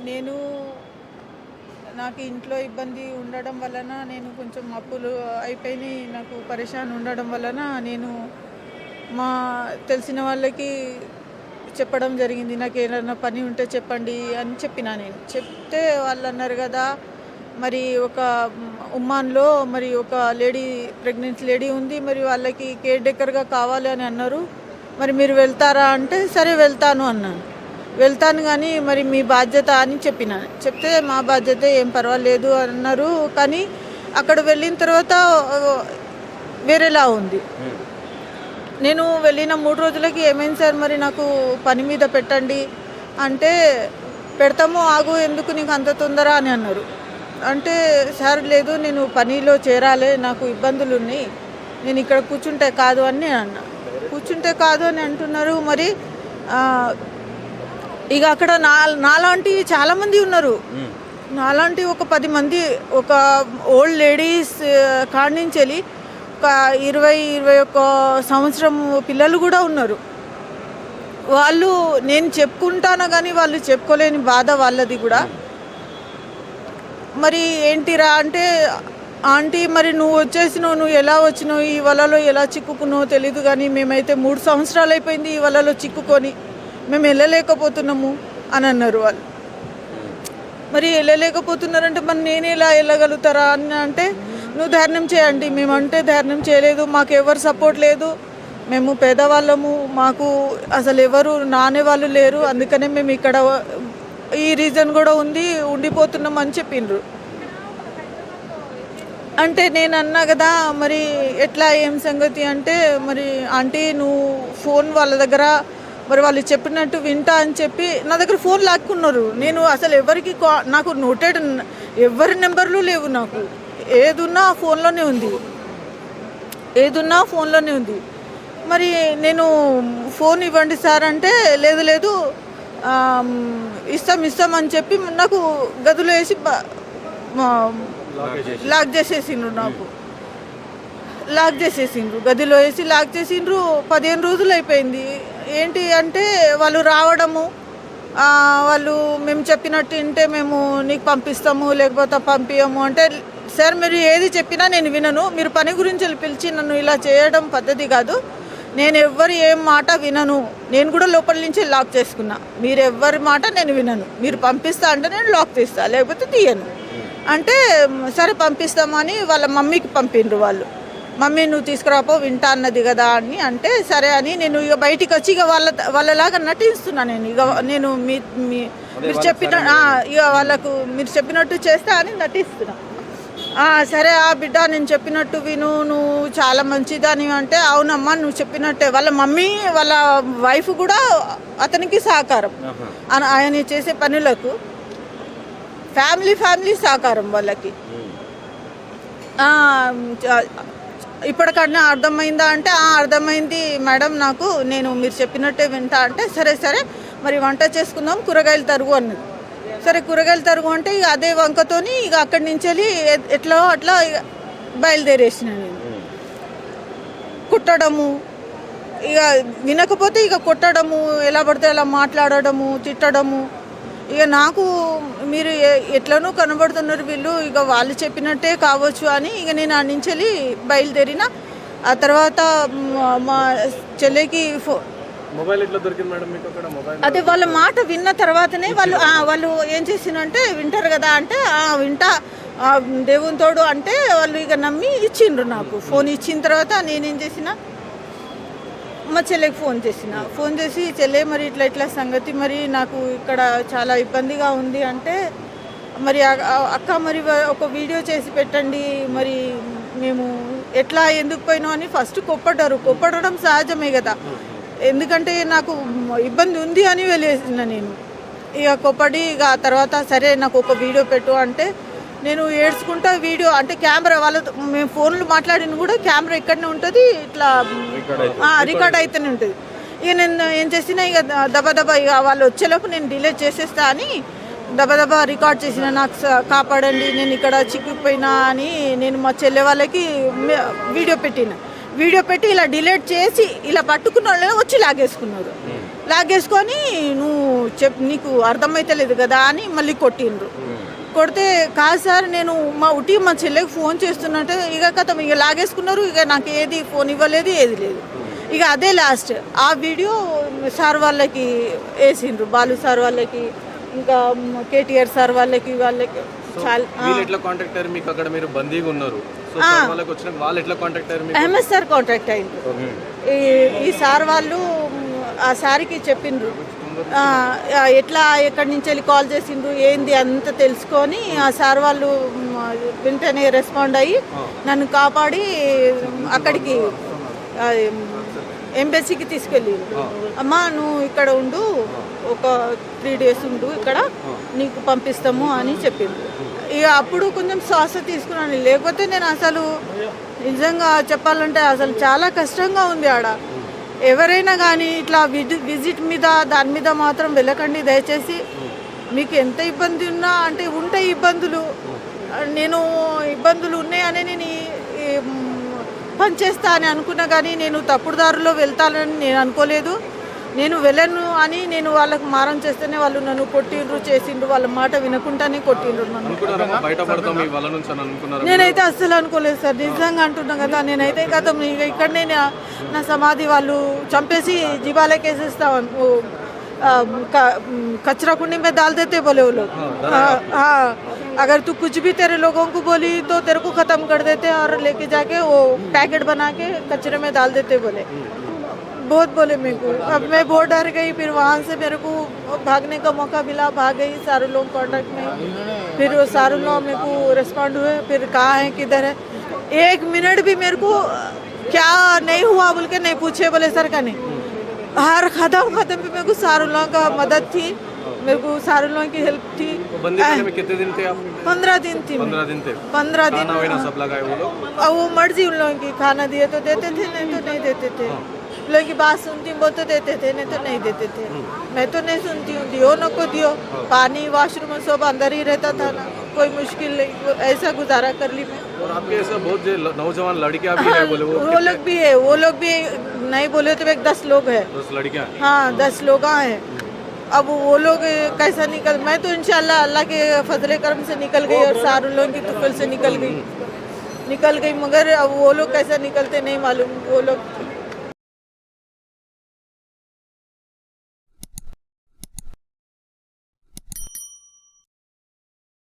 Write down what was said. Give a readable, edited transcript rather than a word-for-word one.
నేను నాకు ఇంట్లో ఇబ్బంది ఉండడం వలన నేను కొంచెం అప్పులు అయిపోయినాయి. నాకు పరేషాన్ ఉండడం వలన నేను మా తెలిసిన వాళ్ళకి చెప్పడం జరిగింది. నాకు ఏదైనా పని ఉంటే చెప్పండి అని చెప్పిన. నేను చెప్తే వాళ్ళు అన్నారు కదా, మరి ఒక ఉమ్మాన్లో మరి ఒక లేడీ ప్రెగ్నెంట్ లేడీ ఉంది, మరి వాళ్ళకి కేర్ టేకర్గా కావాలి అని అన్నారు. మరి మీరు వెళ్తారా అంటే సరే వెళ్తాను అన్నాను. వెళ్తాను కానీ మరి మీ బాధ్యత అని చెప్పిన. చెప్తే మా బాధ్యత ఏం పర్వాలేదు అన్నారు. కానీ అక్కడ వెళ్ళిన తర్వాత వేరేలా ఉంది. నేను వెళ్ళిన 3 రోజులకి ఏమైంది సార్, మరి నాకు పని మీద పెట్టండి అంటే పెడతాము, ఆగు, ఎందుకు నీకు అంత తొందర అని అన్నారు. అంటే సార్ లేదు, నేను పనిలో చేరాలి, నాకు ఇబ్బందులు ఉన్నాయి, నేను ఇక్కడ కూర్చుంటే కాదు అని నేను అన్నా. కూర్చుంటే కాదు అని అంటున్నారు. మరి ఇక అక్కడ నాలాంటి చాలామంది ఉన్నారు. నాలాంటి ఒక 10 మంది, ఒక ఓల్డ్ లేడీస్ కాడి నుంచి వెళ్ళి ఒక 20-21 సంవత్సరం పిల్లలు కూడా ఉన్నారు. వాళ్ళు నేను చెప్పుకుంటాను కానీ వాళ్ళు చెప్పుకోలేని బాధ వాళ్ళది కూడా. మరి ఏంటిరా అంటే, ఆంటీ మరి నువ్వు వచ్చేసినావు, నువ్వు ఎలా వచ్చినావు, ఈ వలలో ఎలా చిక్కుకున్నావో తెలీదు కానీ మేమైతే 3 సంవత్సరాలు అయిపోయింది ఈ వలలో చిక్కుకొని మేము వెళ్ళలేకపోతున్నాము అని అన్నారు వాళ్ళు. మరి వెళ్ళలేకపోతున్నారంటే మరి నేను ఎలా వెళ్ళగలుగుతారా అని అంటే, నువ్వు ధైర్యం చేయండి. మేమంటే ధైర్యం చేయలేదు, మాకు ఎవరు సపోర్ట్ లేదు, మేము పేదవాళ్ళము, మాకు అసలు ఎవరు నానే వాళ్ళు లేరు, అందుకనే మేము ఇక్కడ ఈ రీజన్ కూడా ఉంది ఉండిపోతున్నాం అని చెప్పిండ్రు. అంటే నేను అన్నా కదా, మరి ఎట్లా ఏం సంగతి అంటే, మరి ఆంటీ నువ్వు ఫోన్ వాళ్ళ దగ్గర మరి వాళ్ళు చెప్పినట్టు వింటా అని చెప్పి నా దగ్గర ఫోన్ లాక్కున్నారు. నేను అసలు ఎవరికి నాకు నోటెడ్ ఎవరి నెంబర్లు లేవు, నాకు ఏదున్నా ఫోన్లోనే ఉంది, ఏదున్నా ఫోన్లోనే ఉంది. మరి నేను ఫోన్ ఇవ్వండి సార్ అంటే లేదు లేదు ఇస్తాం అని చెప్పి నాకు గదిలో వేసి లాక్ చేసేసిండ్రు. నాకు లాక్ చేసేసిండ్రు, గదిలో వేసి లాక్ చేసిండ్రు. 15 రోజులు అయిపోయింది. ఏంటి అంటే వాళ్ళు రావడము, వాళ్ళు మేము చెప్పినట్టు వింటే మేము నీకు పంపిస్తాము, లేకపోతే పంపించము అంటే, సార్ మీరు ఏది చెప్పినా నేను వినను, మీరు పని గురించి పిలిచి నన్ను ఇలా చేయడం పద్ధతి కాదు, నేను ఎవ్వరి ఏం మాట వినను, నేను కూడా లోపల నుంచి లాక్ చేసుకున్నా, మీరు ఎవ్వరి మాట నేను వినను, మీరు పంపిస్తా అంటే నేను లాక్ తీస్తా, లేకపోతే తీయను అంటే సరే పంపిస్తామని వాళ్ళ మమ్మీకి పంపిండ్రు. వాళ్ళు మమ్మీ నువ్వు తీసుకురాపో వింటా అన్నది కదా అని అంటే సరే అని నేను ఇక బయటికి వచ్చి ఇక వాళ్ళలాగా నటిస్తున్నా. నేను మీరు చెప్పిన ఇక వాళ్ళకు మీరు చెప్పినట్టు చేస్తా అని నటిస్తున్నా. సరే బిడ్డ నేను చెప్పినట్టు విను, నువ్వు చాలా మంచిదని అంటే అవునమ్మా నువ్వు చెప్పినట్టే. వాళ్ళ మమ్మీ వాళ్ళ వైఫ్ కూడా అతనికి సహకారం, ఆయన చేసే పనులకు ఫ్యామిలీ సహకారం వాళ్ళకి. ఇప్పటికన్నా అర్థమైందా అంటే అర్థమైంది మేడం నాకు, నేను మీరు చెప్పినట్టే వింటా అంటే సరే మరి వంట చేసుకుందాం, కూరగాయలు తరుగు అన్నది. సరే కూరగాయలు తరుగు అంటే ఇక అదే వంకతోని ఇక అక్కడి నుంచి వెళ్ళి ఎట్లా అట్లా బయలుదేరేసిన. నేను కుట్టడము, ఇక వినకపోతే ఇక కొట్టడము, ఎలా పడితే అలా మాట్లాడడము, తిట్టడము. ఇక నాకు మీరు ఎట్లనో కనబడుతున్నారు వీళ్ళు, ఇక వాళ్ళు చెప్పినట్టే కావచ్చు అని ఇక నేను ఆ నుంచి వెళ్ళి బయలుదేరిన. ఆ తర్వాత మా చెల్లికి మొబైల్ ఎట్లా దొరికింది మేడం మీకు అక్కడ? మొబైల్ అదే వాళ్ళ మాట విన్న తర్వాతనే వాళ్ళు ఏం చేసినంటే వింటారు కదా అంటే వింటా దేవుని తోడు అంటే వాళ్ళు ఇక నమ్మి ఇచ్చిండ్రు. నాకు ఫోన్ ఇచ్చిన తర్వాత నేనేం చేసిన, మా చెల్లెకి ఫోన్ చేసి చెల్లె మరి ఇట్లా సంగతి, మరి నాకు ఇక్కడ చాలా ఇబ్బందిగా ఉంది అంటే, మరి అక్క మరి ఒక వీడియో చేసి పెట్టండి, మరి మేము ఎట్లా ఎందుకు పోయినాం అని ఫస్ట్ కొప్పడడం సహజమే కదా, ఎందుకంటే నాకు ఇబ్బంది ఉంది అని వెళ్ళేసిన. నేను ఇక కొప్పడి ఇక తర్వాత సరే నాకు ఒక వీడియో పెట్టు అంటే నేను ఏడ్చుకుంటా వీడియో అంటే కెమెరా వాళ్ళతో మేము ఫోన్లు మాట్లాడిన కూడా కెమెరా ఇక్కడనే ఉంటుంది, ఇట్లా రికార్డ్ అయితేనే ఉంటుంది. ఇక నేను ఏం చేసినా ఇక దబా ఇక వాళ్ళు వచ్చేలోపు నేను డిలీట్ చేసేస్తా అని దబా రికార్డ్ చేసిన. నాకు కాపాడండి నేను ఇక్కడ చిక్కుపోయినా అని నేను మా చెల్లె వాళ్ళకి వీడియో పెట్టి ఇలా డిలీట్ చేసి ఇలా పట్టుకున్న వాళ్ళని వచ్చి లాగేసుకున్నారు. లాగేసుకొని నువ్వు నీకు అర్థమైతలేదు కదా అని మళ్ళీ కొట్టిండ్రు. కొడితే కాదు సార్ నేను మా చెల్లెకి ఫోన్ చేస్తున్నట్టే ఇక కథం ఇక లాగేసుకున్నారు. ఇక నాకు ఏది ఫోన్ ఇవ్వలేదు, ఏది లేదు. ఇక అదే లాస్ట్. ఆ వీడియో సార్ వాళ్ళకి వేసిండ్రు, బాలు సార్ వాళ్ళకి, ఇంకా కేటీఆర్ సార్ వాళ్ళకి అహ్మద్ సార్ కాంటాక్ట్ అయ్యిండ్రు. ఈ సార్ వాళ్ళు ఆ సార్కి చెప్పిండ్రు ఎట్లా ఎక్కడి నుంచి వెళ్ళి కాల్ చేసిండ్రు ఏంది అంత తెలుసుకొని ఆ సార్ వాళ్ళు వెంటనే రెస్పాండ్ అయ్యి నన్ను కాపాడి అక్కడికి ఎంబసీకి తీసుకెళ్ళి, అమ్మా నువ్వు ఇక్కడ ఉండు, ఒక 3 days ఉండు, ఇక్కడ నీకు పంపిస్తాము అని చెప్పిండు. ఇక అప్పుడు కొంచెం శ్వాస తీసుకున్నాను. లేకపోతే నేను అసలు నిజంగా చెప్పాలంటే అసలు చాలా కష్టంగా ఉంది ఆడ. ఎవరైనా కానీ ఇట్లా విజిట్ మీద దాని మీద మాత్రం వెళ్ళకండి దయచేసి. మీకు ఎంత ఇబ్బంది ఉన్నా అంటే ఉంటే ఇబ్బందులు, నేను ఇబ్బందులు ఉన్నాయని నేను పనిచేస్తా అని అనుకున్నా, కానీ నేను తప్పుడు దారిలో వెళ్తానని నేను అనుకోలేదు. నేను వెళ్ళను అని నేను వాళ్ళకు మారం చేస్తేనే వాళ్ళు నన్ను కొట్టిండ్రు, చేసిండ్రు. వాళ్ళ మాట వినకుండానే కొట్టిండ్రు నన్ను. నేనైతే అస్సలు అనుకోలేదు సార్, నిజంగా అంటున్నా కదా. నేనైతే కదా ఇక్కడనే నా సమాధి వాళ్ళు చంపేసి జీవాలకి వేసేస్తాను, कचरा कुंडी में डाल देते बोले वो लोग. हाँ, अगर तू कुछ भी तेरे लोगों को बोली तो तेरे को ख़त्म कर देते और लेके जाके वो पैकेट बना के कचरे में डाल देते बोले. बहुत बोले मेरे को. अब मैं बहुत डर गई. फिर वहाँ से मेरे को भागने का मौका मिला, भाग गई. सारे लोग कॉन्टेक्ट में, फिर वो सारे लोग मेरे को रिस्पॉन्ड हुए. फिर कहाँ है, किधर है, 1 मिनट भी मेरे को क्या नहीं हुआ बोल के नहीं पूछे बोले सर का नहीं. हर कदम पे मेरे को सारे लोगों का मदद थी, मेरे को सारे लोगों की हेल्प थी. में कितने दिन थे आप? 15 दिन थी. 15 दिन थे. 15 दिन सब लगाए वो लोग. वो मर्जी उन लोगों की, खाना दिए तो देते थे, नहीं तो नहीं देते थे. लोगों की बात सुनती वो तो देते थे, नहीं तो नहीं देते थे. मैं तो नहीं सुनती हूँ, दियो न को दियो. पानी वाशरूम सब अंदर ही रहता था ना, कोई मुश्किल नहीं, ऐसा गुजारा कर ली मैं. और आपके ऐसा बहुत नौजवान लड़कियां भी है बोले, वो लोग भी है, वो लोग भी नहीं बोले तो 10 लोग है. 10 लड़कियां? हाँ 10 लोग हैं. अब वो लोग कैसा निकल, मैं तो इंशाल्लाह अल्लाह के फजले करम से निकल गई और सारे लोगों की तुफल से निकल गई, मगर अब वो लोग कैसा निकलते नहीं मालूम. वो लोग